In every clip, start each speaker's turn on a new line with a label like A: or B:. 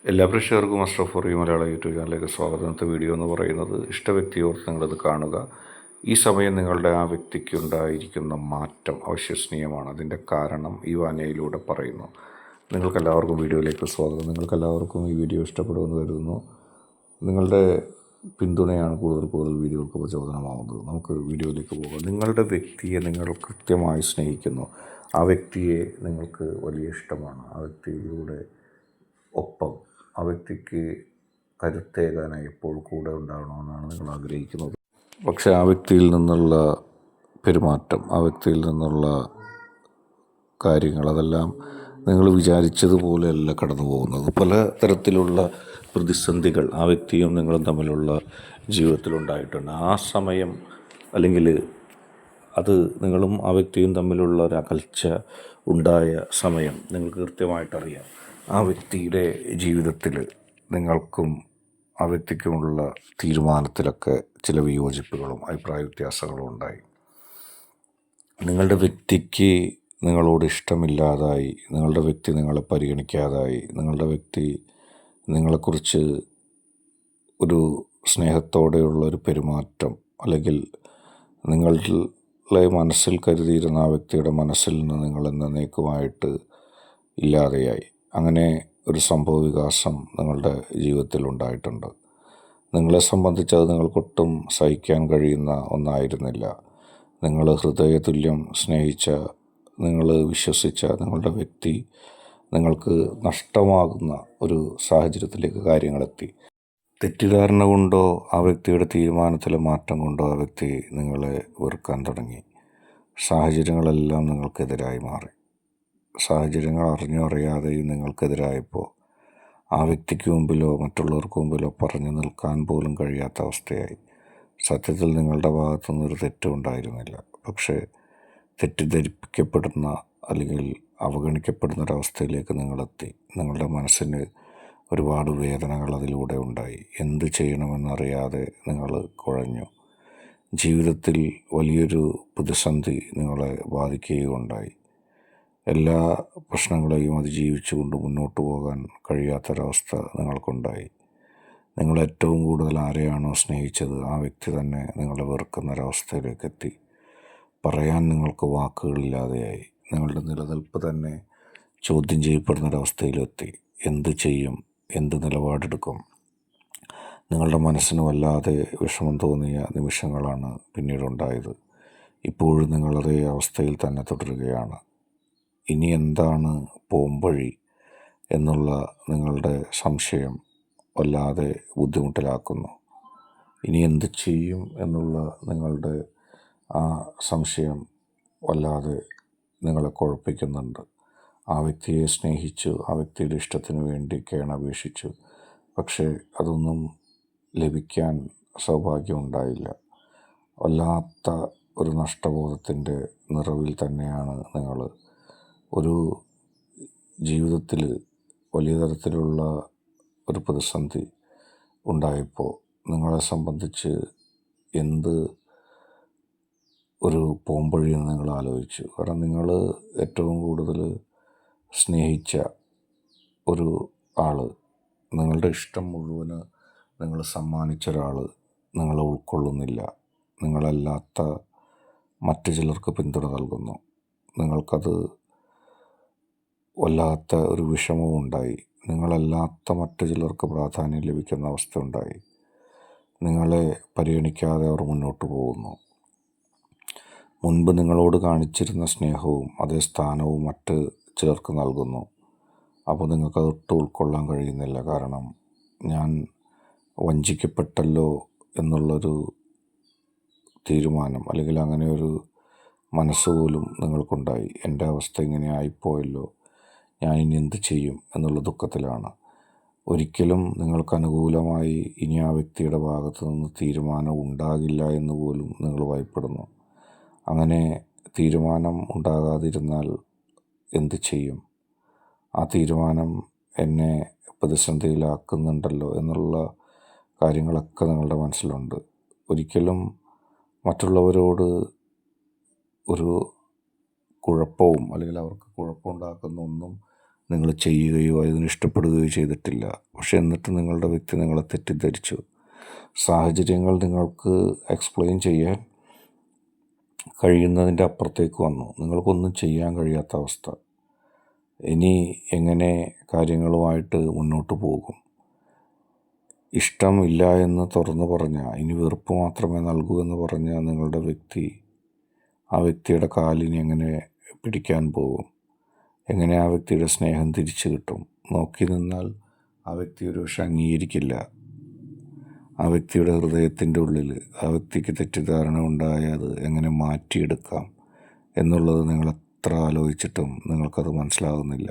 A: എല്ലാ പ്രേക്ഷകർക്കും അഷ്റഫ് ഫറി മലയാള യൂട്യൂബ് ചാനലിലേക്ക് സ്വാഗതം. ഇന്നത്തെ വീഡിയോ എന്ന് പറയുന്നത് ഇഷ്ടവ്യക്തിയോർത്ത് നിങ്ങളത് കാണുക. ഈ സമയം നിങ്ങളുടെ ആ വ്യക്തിക്ക് ഉണ്ടായിരിക്കുന്ന മാറ്റം അവിശ്വസനീയമാണ്. അതിൻ്റെ കാരണം ഈ വായനയിലൂടെ പറയുന്നു. നിങ്ങൾക്കെല്ലാവർക്കും വീഡിയോയിലേക്ക് സ്വാഗതം. നിങ്ങൾക്കെല്ലാവർക്കും ഈ വീഡിയോ ഇഷ്ടപ്പെടുമെന്ന് കരുതുന്നു. നിങ്ങളുടെ പിന്തുണയാണ് കൂടുതൽ വീഡിയോകൾക്ക് പ്രചോദനമാവുന്നത്. നമുക്ക് വീഡിയോയിലേക്ക് പോകാം. നിങ്ങളുടെ വ്യക്തിയെ നിങ്ങൾ കൃത്യമായി സ്നേഹിക്കുന്നു. ആ വ്യക്തിയെ നിങ്ങൾക്ക് വലിയ ഇഷ്ടമാണ്. ആ വ്യക്തിയിലൂടെ ഒപ്പം ആ വ്യക്തിക്ക് കരുത്തേകാനായി എപ്പോൾ കൂടെ ഉണ്ടാകണമെന്നാണ് നിങ്ങൾ ആഗ്രഹിക്കുന്നത്. പക്ഷേ ആ വ്യക്തിയിൽ നിന്നുള്ള പെരുമാറ്റം, ആ വ്യക്തിയിൽ നിന്നുള്ള കാര്യങ്ങൾ, അതെല്ലാം നിങ്ങൾ വിചാരിച്ചതുപോലെയല്ല കടന്നു പോകുന്നത്. പല തരത്തിലുള്ള പ്രതിസന്ധികൾ ആ വ്യക്തിയും നിങ്ങളും തമ്മിലുള്ള ജീവിതത്തിലുണ്ടായിട്ടുണ്ട്. ആ സമയം അല്ലെങ്കിൽ അത് നിങ്ങളും ആ വ്യക്തിയും തമ്മിലുള്ള ഒരു അകൽച്ച ഉണ്ടായ സമയം നിങ്ങൾക്ക് കൃത്യമായിട്ടറിയാം. ആ വ്യക്തിയുടെ ജീവിതത്തിൽ നിങ്ങൾക്കും ആ വ്യക്തിക്കുമുള്ള തീരുമാനത്തിലൊക്കെ ചില വിയോജിപ്പുകളും അഭിപ്രായ വ്യത്യാസങ്ങളും ഉണ്ടായി. നിങ്ങളുടെ വ്യക്തിക്ക് നിങ്ങളോട് ഇഷ്ടമില്ലാതായി, നിങ്ങളുടെ വ്യക്തി നിങ്ങളെ പരിഗണിക്കാതായി, നിങ്ങളുടെ വ്യക്തി നിങ്ങളെക്കുറിച്ച് ഒരു സ്നേഹത്തോടെയുള്ള ഒരു പെരുമാറ്റം, അല്ലെങ്കിൽ നിങ്ങളെ മനസ്സിൽ കരുതിയിരുന്ന ആ വ്യക്തിയുടെ മനസ്സിൽ നിന്ന് നിങ്ങൾ എന്നേക്കുമായിട്ട് ഇല്ലാതെയായി. അങ്ങനെ ഒരു സംഭവ വികാസം നിങ്ങളുടെ ജീവിതത്തിൽ ഉണ്ടായിട്ടുണ്ട്. നിങ്ങളെ സംബന്ധിച്ച് അത് നിങ്ങൾക്കൊട്ടും സഹിക്കാൻ കഴിയുന്ന ഒന്നായിരുന്നില്ല. നിങ്ങൾ ഹൃദയതുല്യം സ്നേഹിച്ച, നിങ്ങൾ വിശ്വസിച്ച നിങ്ങളുടെ വ്യക്തി നിങ്ങൾക്ക് നഷ്ടമാകുന്ന ഒരു സാഹചര്യത്തിലേക്ക് കാര്യങ്ങളെത്തി. തെറ്റിദ്ധാരണ കൊണ്ടോ ആ വ്യക്തിയുടെ തീരുമാനത്തിലെ മാറ്റം കൊണ്ടോ ആ വ്യക്തി നിങ്ങളെ വെറുക്കാൻ തുടങ്ങി. സാഹചര്യങ്ങളെല്ലാം നിങ്ങൾക്കെതിരായി മാറി. സാഹചര്യങ്ങൾ അറിഞ്ഞോ അറിയാതെയും നിങ്ങൾക്കെതിരായപ്പോൾ ആ വ്യക്തിക്ക് മുമ്പിലോ മറ്റുള്ളവർക്ക് മുമ്പിലോ പറഞ്ഞു നിൽക്കാൻ പോലും കഴിയാത്ത അവസ്ഥയായി. സത്യത്തിൽ നിങ്ങളുടെ ഭാഗത്തുനിന്നൊരു തെറ്റും ഉണ്ടായിരുന്നില്ല. പക്ഷേ തെറ്റിദ്ധരിപ്പിക്കപ്പെടുന്ന അല്ലെങ്കിൽ അവഗണിക്കപ്പെടുന്നൊരവസ്ഥയിലേക്ക് നിങ്ങളെത്തി. നിങ്ങളുടെ മനസ്സിന് ഒരുപാട് വേദനകൾ അതിലൂടെ ഉണ്ടായി. എന്ത് ചെയ്യണമെന്നറിയാതെ നിങ്ങൾ കുഴഞ്ഞു. ജീവിതത്തിൽ വലിയൊരു പ്രതിസന്ധി നിങ്ങളെ ബാധിക്കുകയുണ്ടായി. എല്ലാ പ്രശ്നങ്ങളെയും അതിജീവിച്ചുകൊണ്ട് മുന്നോട്ട് പോകാൻ കഴിയാത്തൊരവസ്ഥ നിങ്ങൾക്കുണ്ടായി. നിങ്ങൾ ഏറ്റവും കൂടുതൽ ആരെയാണോ സ്നേഹിച്ചത് ആ വ്യക്തി തന്നെ നിങ്ങളെ വെറുക്കുന്നൊരവസ്ഥയിലേക്ക് എത്തി. പറയാൻ നിങ്ങൾക്ക് വാക്കുകളില്ലാതെയായി. നിങ്ങളുടെ നിലനിൽപ്പ് തന്നെ ചോദ്യം ചെയ്യപ്പെടുന്നൊരവസ്ഥയിലെത്തി. എന്ത് ചെയ്യും? എന്ത് നിലപാടെടുക്കും? നിങ്ങളുടെ മനസ്സിന് വല്ലാതെ വിഷമം തോന്നിയ നിമിഷങ്ങളാണ് പിന്നീടുണ്ടായത്. ഇപ്പോഴും നിങ്ങളതേ അവസ്ഥയിൽ തന്നെ തുടരുകയാണ്. ഇനി എന്താണ് പോംവഴി എന്നുള്ള നിങ്ങളുടെ സംശയം വല്ലാതെ ബുദ്ധിമുട്ടിലാക്കുന്നു. ഇനി എന്ത് ചെയ്യും എന്നുള്ള നിങ്ങളുടെ ആ സംശയം വല്ലാതെ നിങ്ങളെ കുഴപ്പിക്കുന്നുണ്ട്. ആ വ്യക്തിയെ സ്നേഹിച്ചു, ആ വ്യക്തിയുടെ ഇഷ്ടത്തിന് വേണ്ടി കേണപേക്ഷിച്ചു. പക്ഷേ അതൊന്നും ലഭിക്കാൻ സൗഭാഗ്യമുണ്ടായില്ല. വല്ലാത്ത ഒരു നഷ്ടബോധത്തിൻ്റെ നിറവിൽ തന്നെയാണ് നിങ്ങൾ. ഒരു ജീവിതത്തിൽ വലിയ തരത്തിലുള്ള ഒരു പ്രതിസന്ധി ഉണ്ടായപ്പോൾ നിങ്ങളെ സംബന്ധിച്ച് എന്ത് ഒരു പോംവഴിയെന്ന് നിങ്ങൾ ആലോചിച്ചു. കാരണം നിങ്ങൾ ഏറ്റവും കൂടുതൽ സ്നേഹിച്ച ഒരു ആൾ, നിങ്ങളുടെ ഇഷ്ടം മുഴുവന് നിങ്ങൾ സമ്മാനിച്ച ഒരാൾ നിങ്ങളെ ഉൾക്കൊള്ളുന്നില്ല. നിങ്ങളല്ലാത്ത മറ്റു ചിലർക്ക് പിന്തുണ നൽകുന്നു. നിങ്ങൾക്കത് വല്ലാത്ത ഒരു വിഷമവും ഉണ്ടായി. നിങ്ങളല്ലാത്ത മറ്റു ചിലർക്ക് പ്രാധാന്യം ലഭിക്കുന്ന അവസ്ഥ ഉണ്ടായി. നിങ്ങളെ പരിഗണിക്കാതെ അവർ മുന്നോട്ട് പോകുന്നു. മുൻപ് നിങ്ങളോട് കാണിച്ചിരുന്ന സ്നേഹവും അതേ സ്ഥാനവും മറ്റ് ചിലർക്ക് നൽകുന്നു. അപ്പോൾ നിങ്ങൾക്കതൊട്ടും ഉൾക്കൊള്ളാൻ കഴിയുന്നില്ല. കാരണം ഞാൻ വഞ്ചിക്കപ്പെട്ടല്ലോ എന്നുള്ളൊരു തീരുമാനം, അല്ലെങ്കിൽ അങ്ങനെ ഒരു മനസ്സുപോലും നിങ്ങൾക്കുണ്ടായി. എൻ്റെ അവസ്ഥ ഇങ്ങനെ ആയിപ്പോയല്ലോ, ഞാൻ ഇനി എന്ത് ചെയ്യും എന്നുള്ള ദുഃഖത്തിലാണ്. ഒരിക്കലും നിങ്ങൾക്ക് അനുകൂലമായി ഇനി ആ വ്യക്തിയുടെ ഭാഗത്തു നിന്ന് തീരുമാനം ഉണ്ടാകില്ല എന്ന് പോലും നിങ്ങൾ ഭയപ്പെടുന്നു. അങ്ങനെ തീരുമാനം ഉണ്ടാകാതിരുന്നാൽ എന്ത് ചെയ്യും? ആ തീരുമാനം എന്നെ പ്രതിസന്ധിയിലാക്കുന്നുണ്ടല്ലോ എന്നുള്ള കാര്യങ്ങളൊക്കെ നിങ്ങളുടെ മനസ്സിലുണ്ട്. ഒരിക്കലും മറ്റുള്ളവരോട് ഒരു കുഴപ്പവും അല്ലെങ്കിൽ അവർക്ക് കുഴപ്പമുണ്ടാക്കുന്ന ഒന്നും നിങ്ങൾ ചെയ്യുകയോ അതിന് ഇഷ്ടപ്പെടുകയോ ചെയ്തിട്ടില്ല. പക്ഷെ എന്നിട്ട് നിങ്ങളുടെ വ്യക്തി നിങ്ങളെ തെറ്റിദ്ധരിച്ചു. സാഹചര്യങ്ങൾ നിങ്ങൾക്ക് എക്സ്പ്ലെയിൻ ചെയ്യാൻ കഴിയുന്നതിൻ്റെ അപ്പുറത്തേക്ക് വന്നു. നിങ്ങൾക്കൊന്നും ചെയ്യാൻ കഴിയാത്ത അവസ്ഥ. ഇനി എങ്ങനെ കാര്യങ്ങളുമായിട്ട് മുന്നോട്ട് പോകും? ഇഷ്ടമില്ല എന്ന് തുറന്നു പറഞ്ഞാൽ, ഇനി വെറുപ്പ് മാത്രമേ നൽകൂ എന്ന് പറഞ്ഞാൽ നിങ്ങളുടെ വ്യക്തി ആ വ്യക്തിയുടെ കാലിന് എങ്ങനെ പിടിക്കാൻ പോകും? എങ്ങനെ ആ വ്യക്തിയുടെ സ്നേഹം തിരിച്ചു കിട്ടും? നോക്കി നിന്നാൽ ആ വ്യക്തി ഒരു പക്ഷെ അംഗീകരിക്കില്ല. ആ വ്യക്തിയുടെ ഹൃദയത്തിൻ്റെ ഉള്ളിൽ ആ വ്യക്തിക്ക് തെറ്റിദ്ധാരണ ഉണ്ടായത് എങ്ങനെ മാറ്റിയെടുക്കാം എന്നുള്ളത് നിങ്ങൾ എത്ര ആലോചിച്ചിട്ടും നിങ്ങൾക്കത് മനസ്സിലാകുന്നില്ല.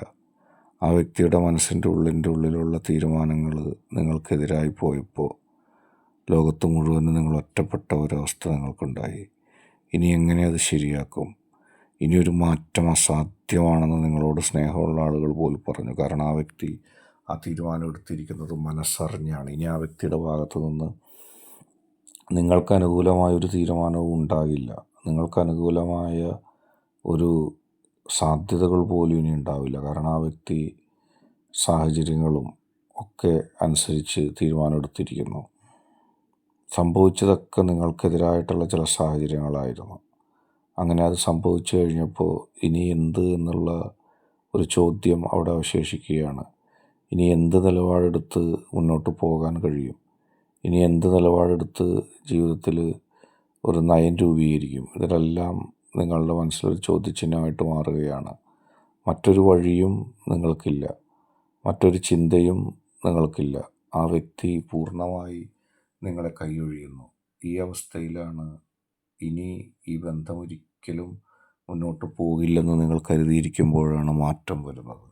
A: ആ വ്യക്തിയുടെ മനസ്സിൻ്റെ ഉള്ളിലുള്ള തീരുമാനങ്ങൾ നിങ്ങൾക്കെതിരായി പോയപ്പോൾ ലോകത്ത് മുഴുവനും നിങ്ങൾ ഒറ്റപ്പെട്ട ഒരവസ്ഥ നിങ്ങൾക്കുണ്ടായി. ഇനി എങ്ങനെ അത് ശരിയാക്കും? ഇനിയൊരു മാറ്റം അസാധ്യമാണെന്ന് നിങ്ങളോട് സ്നേഹമുള്ള ആളുകൾ പോലും പറഞ്ഞു. കാരണം ആ വ്യക്തി ആ തീരുമാനം എടുത്തിരിക്കുന്നത് മനസ്സറിഞ്ഞാണ്. ഇനി ആ വ്യക്തിയുടെ ഭാഗത്തു നിന്ന് നിങ്ങൾക്ക് അനുകൂലമായൊരു തീരുമാനവും ഉണ്ടാകില്ല. നിങ്ങൾക്ക് അനുകൂലമായ ഒരു സാധ്യതകൾ പോലും ഇനി ഉണ്ടാവില്ല. കാരണം ആ വ്യക്തി സാഹചര്യങ്ങളും ഒക്കെ അനുസരിച്ച് തീരുമാനമെടുത്തിരിക്കുന്നു. സംഭവിച്ചതൊക്കെ നിങ്ങൾക്കെതിരായിട്ടുള്ള ചില സാഹചര്യങ്ങളായിരുന്നു. അങ്ങനെ അത് സംഭവിച്ചു കഴിഞ്ഞപ്പോൾ ഇനി എന്ത് എന്നുള്ള ഒരു ചോദ്യം അവിടെ അവശേഷിക്കുകയാണ്. ഇനി എന്ത് നിലപാടെടുത്ത് മുന്നോട്ട് പോകാൻ കഴിയും? ഇനി എന്ത് നിലപാടെടുത്ത് ജീവിതത്തിൽ ഒരു നയം രൂപീകരിക്കും? ഇതിലെല്ലാം നിങ്ങളുടെ മനസ്സിലൊരു ചോദ്യചിഹ്നമായിട്ട് മാറുകയാണ്. മറ്റൊരു വഴിയും നിങ്ങൾക്കില്ല, മറ്റൊരു ചിന്തയും നിങ്ങൾക്കില്ല. ആ വ്യക്തി പൂർണ്ണമായി നിങ്ങളെ കൈയൊഴിയുന്നു. ഈ അവസ്ഥയിലാണ് ഇനി ഈ ബന്ധമൊരിക്കലും മുന്നോട്ട് പോകില്ലെന്ന് നിങ്ങൾ കരുതിയിരിക്കുമ്പോഴാണ് മാറ്റം വരുന്നത്.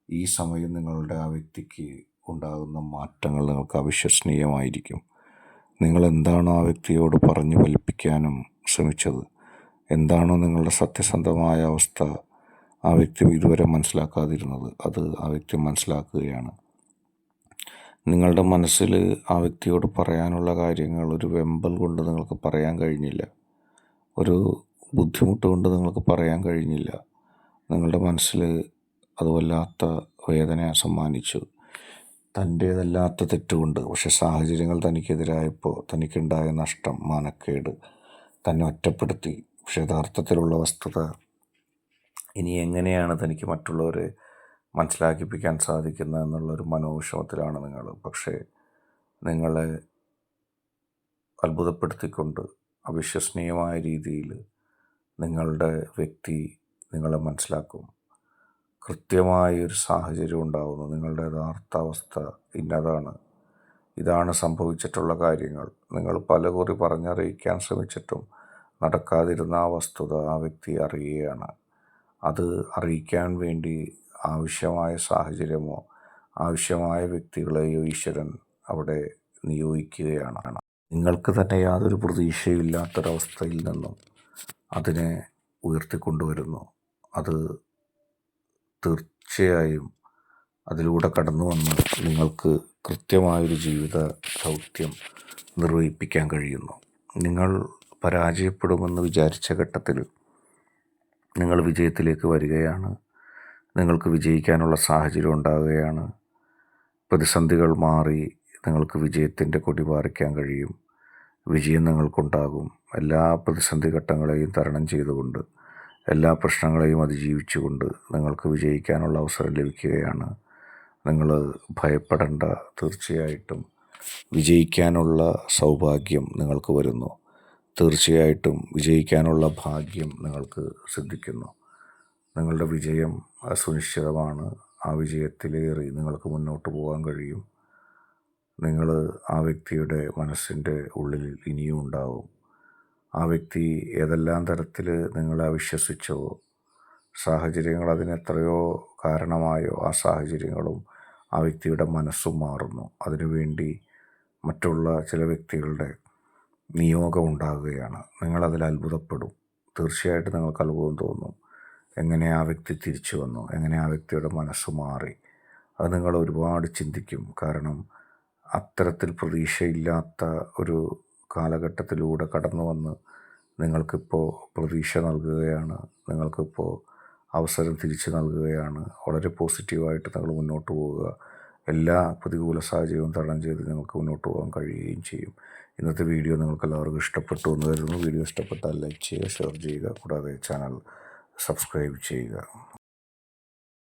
A: ഈ സമയം നിങ്ങളുടെ ആ വ്യക്തിക്ക് ഉണ്ടാകുന്ന മാറ്റങ്ങൾ നിങ്ങൾക്ക് അവിശ്വസനീയമായിരിക്കും. നിങ്ങൾ എന്താണോ ആ വ്യക്തിയോട് പറഞ്ഞു ഫലിപ്പിക്കാനും ശ്രമിച്ചത്, എന്താണോ നിങ്ങളുടെ സത്യസന്ധമായ അവസ്ഥ ആ വ്യക്തി ഇതുവരെ മനസ്സിലാക്കാതിരുന്നത്, അത് ആ വ്യക്തി മനസ്സിലാക്കുകയാണ്. നിങ്ങളുടെ മനസ്സിൽ ആ വ്യക്തിയോട് പറയാനുള്ള കാര്യങ്ങൾ ഒരു വെമ്പൽ കൊണ്ട് നിങ്ങൾക്ക് പറയാൻ കഴിഞ്ഞില്ല, ഒരു ബുദ്ധിമുട്ട് കൊണ്ട് നിങ്ങൾക്ക് പറയാൻ കഴിഞ്ഞില്ല. നിങ്ങളുടെ മനസ്സിൽ അത് വല്ലാത്ത വേദന സമ്മാനിച്ചു, തൻ്റേതല്ലാത്ത തെറ്റുകൊണ്ട്. പക്ഷെ സാഹചര്യങ്ങൾ തനിക്കെതിരായപ്പോൾ തനിക്കുണ്ടായ നഷ്ടം, മാനക്കേട്, തന്നെ ഒറ്റപ്പെടുത്തി. പക്ഷെ യഥാർത്ഥത്തിലുള്ള വസ്തുത ഇനി എങ്ങനെയാണ് തനിക്ക് മറ്റുള്ളവരെ മനസ്സിലാക്കിപ്പിക്കാൻ സാധിക്കുന്നത് എന്നുള്ളൊരു മനോവിഷമത്തിലാണ് നിങ്ങൾ. പക്ഷേ നിങ്ങളെ അത്ഭുതപ്പെടുത്തിക്കൊണ്ട് അവിശ്വസനീയമായ രീതിയിൽ നിങ്ങളുടെ വ്യക്തി നിങ്ങളെ മനസ്സിലാക്കും. കൃത്യമായൊരു സാഹചര്യം ഉണ്ടാകുന്നു. നിങ്ങളുടെ യഥാർത്ഥ അവസ്ഥ ഇന്നതാണ്, ഇതാണ് സംഭവിച്ചിട്ടുള്ള കാര്യങ്ങൾ. നിങ്ങൾ പലകുറി പറഞ്ഞറിയിക്കാൻ ശ്രമിച്ചിട്ടും നടക്കാതിരുന്ന ആ വസ്തുത ആ വ്യക്തി അറിയുകയാണ്. അത് അറിയിക്കാൻ വേണ്ടി ആവശ്യമായ സാഹചര്യമോ ആവശ്യമായ വ്യക്തികളെയോ ഈശ്വരൻ അവിടെ നിയോഗിക്കുകയാണ്. നിങ്ങൾക്ക് തന്നെ യാതൊരു പ്രതീക്ഷയില്ലാത്തൊരവസ്ഥയിൽ നിന്നും അതിനെ ഉയർത്തിക്കൊണ്ടുവരുന്നു. അത് തീർച്ചയായും അതിലൂടെ കടന്നു വന്ന് നിങ്ങൾക്ക് കൃത്യമായൊരു ജീവിത ദൗത്യം നിർവഹിപ്പിക്കാൻ കഴിയുന്നു. നിങ്ങൾ പരാജയപ്പെടുമെന്ന് വിചാരിച്ച ഘട്ടത്തിൽ നിങ്ങൾ വിജയത്തിലേക്ക് വരികയാണ്. നിങ്ങൾക്ക് വിജയിക്കാനുള്ള സാഹചര്യം ഉണ്ടാകുകയാണ്. പ്രതിസന്ധികൾ മാറി നിങ്ങൾക്ക് വിജയത്തിൻ്റെ കൊടി പാറിക്കാൻ കഴിയും. വിജയം നിങ്ങൾക്കുണ്ടാകും. എല്ലാ പ്രതിസന്ധി ഘട്ടങ്ങളെയും തരണം ചെയ്തുകൊണ്ട്, എല്ലാ പ്രശ്നങ്ങളെയും അതിജീവിച്ചുകൊണ്ട് നിങ്ങൾക്ക് വിജയിക്കാനുള്ള അവസരം ലഭിക്കുകയാണ്. നിങ്ങൾ ഭയപ്പെടേണ്ട. തീർച്ചയായിട്ടും വിജയിക്കാനുള്ള സൗഭാഗ്യം നിങ്ങൾക്ക് വരുന്നു. തീർച്ചയായിട്ടും വിജയിക്കാനുള്ള ഭാഗ്യം നിങ്ങൾക്ക് സിദ്ധിക്കുന്നു. നിങ്ങളുടെ വിജയം സുനിശ്ചിതമാണ്. ആ വിജയത്തിലേറി നിങ്ങൾക്ക് മുന്നോട്ട് പോകാൻ കഴിയും. നിങ്ങൾ ആ വ്യക്തിയുടെ മനസ്സിൻ്റെ ഉള്ളിൽ ഇനിയും ഉണ്ടാവും. ആ വ്യക്തി ഏതെല്ലാം തരത്തിൽ നിങ്ങളെ അവിശ്വസിച്ചോ, സാഹചര്യങ്ങൾ അതിനെത്രയോ കാരണമായോ, ആ സാഹചര്യങ്ങളും ആ വ്യക്തിയുടെ മനസ്സും മാറുന്നു. അതിനുവേണ്ടി മറ്റുള്ള ചില വ്യക്തികളുടെ നിയോഗം ഉണ്ടാകുകയാണ്. നിങ്ങളതിൽ അത്ഭുതപ്പെടും. തീർച്ചയായിട്ടും നിങ്ങൾക്ക് അത്ഭുതം തോന്നും. എങ്ങനെ ആ വ്യക്തി തിരിച്ചു വന്നു, എങ്ങനെ ആ വ്യക്തിയുടെ മനസ്സ് മാറി, അത് നിങ്ങൾ ഒരുപാട് ചിന്തിക്കും. കാരണം അത്തരത്തിൽ പ്രതീക്ഷയില്ലാത്ത ഒരു കാലഘട്ടത്തിലൂടെ കടന്നു വന്ന് നിങ്ങൾക്കിപ്പോൾ പ്രതീക്ഷ നൽകുകയാണ്. നിങ്ങൾക്കിപ്പോൾ അവസരം തിരിച്ചു നൽകുകയാണ്. വളരെ പോസിറ്റീവായിട്ട് നിങ്ങൾ മുന്നോട്ട് പോവുക. എല്ലാ പ്രതികൂല സാഹചര്യവും തരണം ചെയ്ത് നിങ്ങൾക്ക് മുന്നോട്ട് പോകാൻ കഴിയുകയും ചെയ്യും. ഇന്നത്തെ വീഡിയോ നിങ്ങൾക്ക് എല്ലാവർക്കും ഇഷ്ടപ്പെട്ടു എന്ന് കരുതുന്നു. വീഡിയോ ഇഷ്ടപ്പെട്ടാൽ ലൈക്ക് ചെയ്യുക, ഷെയർ ചെയ്യുക, കൂടാതെ ചാനൽ സബ്സ്ക്രൈബ് ചെയ്യുക.